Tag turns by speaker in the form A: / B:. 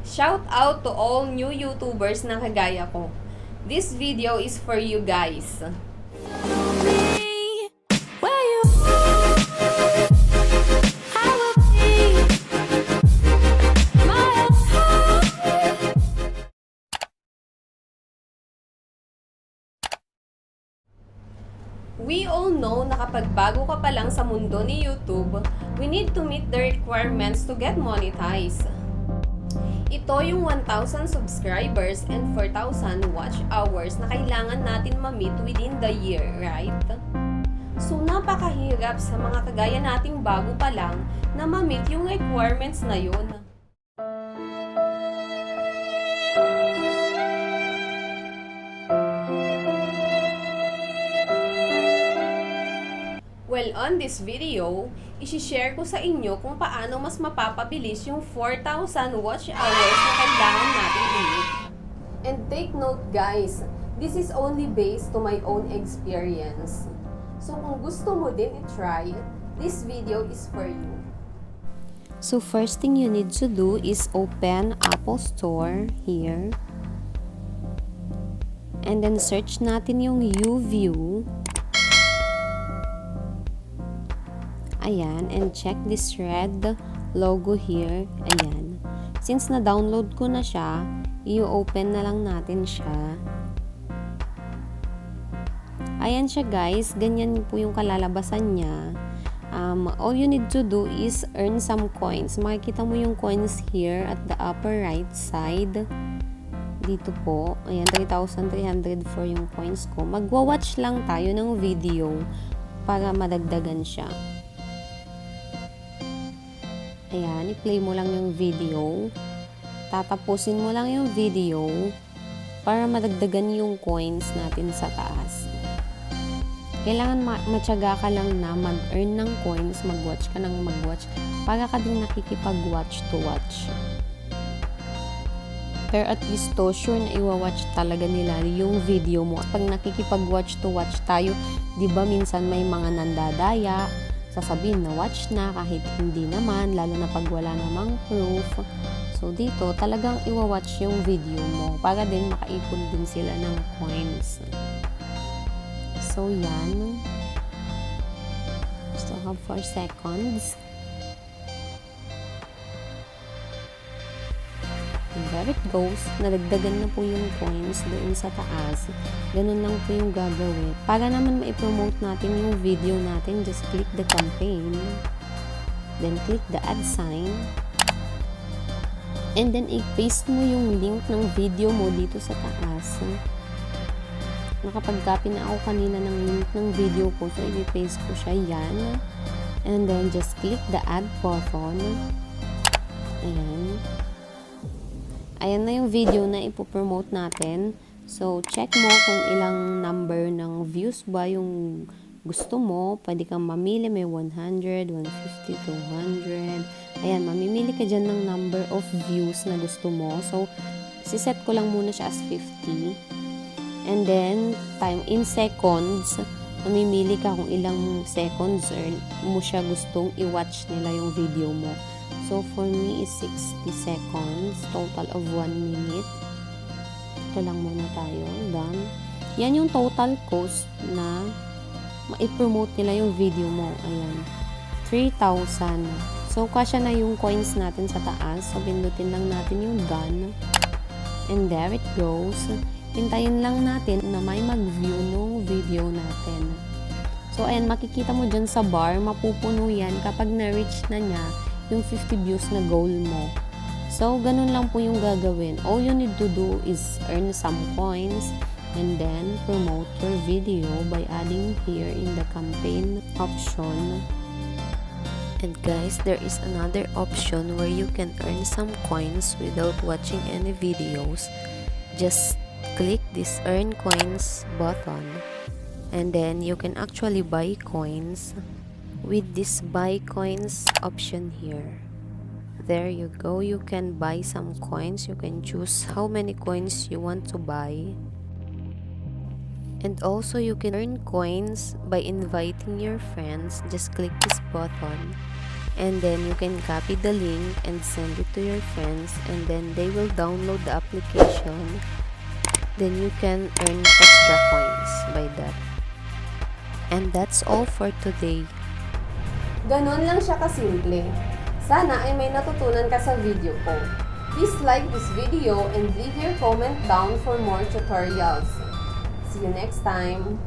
A: Shout out to all new YouTubers na kagaya ko. This video is for you guys. We all know na kapag bago ka pa lang sa mundo ni YouTube, we need to meet the requirements to get monetized. Ito yung 1,000 subscribers and 4,000 watch hours na kailangan natin ma-meet within the year, right? So, napakahirap sa mga kagaya nating bago pa lang na ma-meet yung requirements na yun. Well, on this video, isi-share ko sa inyo kung paano mas mapapabilis yung 4,000 watch hours na kailangan natin i-meet. And take note guys, this is only based to my own experience. So kung gusto mo din i-try, this video is for you.
B: So first thing you need to do is open Apple Store here. And then search natin yung YouView. Ayan, and check this red logo here. Ayan. Since na-download ko na siya, i-open na lang natin siya. Ayan siya guys, ganyan po yung kalalabasan niya. All you need to do is earn some coins. Makikita mo yung coins here at the upper right side. Dito po. Ayan, 3,304 yung coins ko. Magwa-watch lang tayo ng video para madagdagan siya. Ayan, i-play mo lang yung video. Tatapusin mo lang yung video para madagdagan yung coins natin sa taas. Kailangan matyaga ka lang na mag-earn ng coins, mag-watch ka ng mag-watch para ka din nakikipag-watch to watch. Pero at least to, sure na iwa-watch talaga nila yung video mo. At pag nakikipag-watch to watch tayo, di ba minsan may mga nandadaya, sasabihin na watch na kahit hindi naman, lalo na pag wala namang proof. So dito talagang iwa-watch yung video mo para din makaipon din sila ng coins. So yan, still have 4 seconds. And there it goes. Nadagdagan na po yung coins doon sa taas. Ganun lang po yung gagawin. Para naman ma-promote natin yung video natin, just click the campaign. Then click the add sign. And then i-paste mo yung link ng video mo dito sa taas. Nakapag-copy na ako kanina ng link ng video ko. So i-paste ko siya yan. And then just click the add button. Ayan. Ayan na yung video na ipopromote natin. So, check mo kung ilang number ng views ba yung gusto mo. Pwede kang mamili. May 100, 150, 200. Ayan, mamimili ka dyan ng number of views na gusto mo. So, siset ko lang muna siya as 50. And then, time in seconds. Mamimili ka kung ilang seconds mo siya gustong i-watch nila yung video mo. So, for me is 60 seconds. Total of 1 minute. Ito lang muna tayo. Done. Yan yung total cost na ma-promote nila yung video mo. Ayan. 3,000. So, kasya na yung coins natin sa taas. So, pindutin lang natin yung done. And there it goes. Hintayin lang natin na may mag-view nung video natin. So, ayan. Makikita mo dyan sa bar. Mapupuno yan kapag na-reach na niya yung 50 views na goal mo. So, ganun lang po yung gagawin. All you need to do is earn some coins and then promote your video by adding here in the campaign option. And guys, there is another option where you can earn some coins without watching any videos. Just click this earn coins button and then you can actually buy coins with this buy coins option here. There you go. You can buy some coins. You can choose how many coins you want to buy. And also you can earn coins by inviting your friends. Just click this button And then you can copy the link and send it to your friends, and then they will download the application. Then you can earn extra coins by that. And that's all for today.
A: Ganon lang siya kasimple. Sana ay may natutunan ka sa video ko. Please like this video and leave your comment down for more tutorials. See you next time!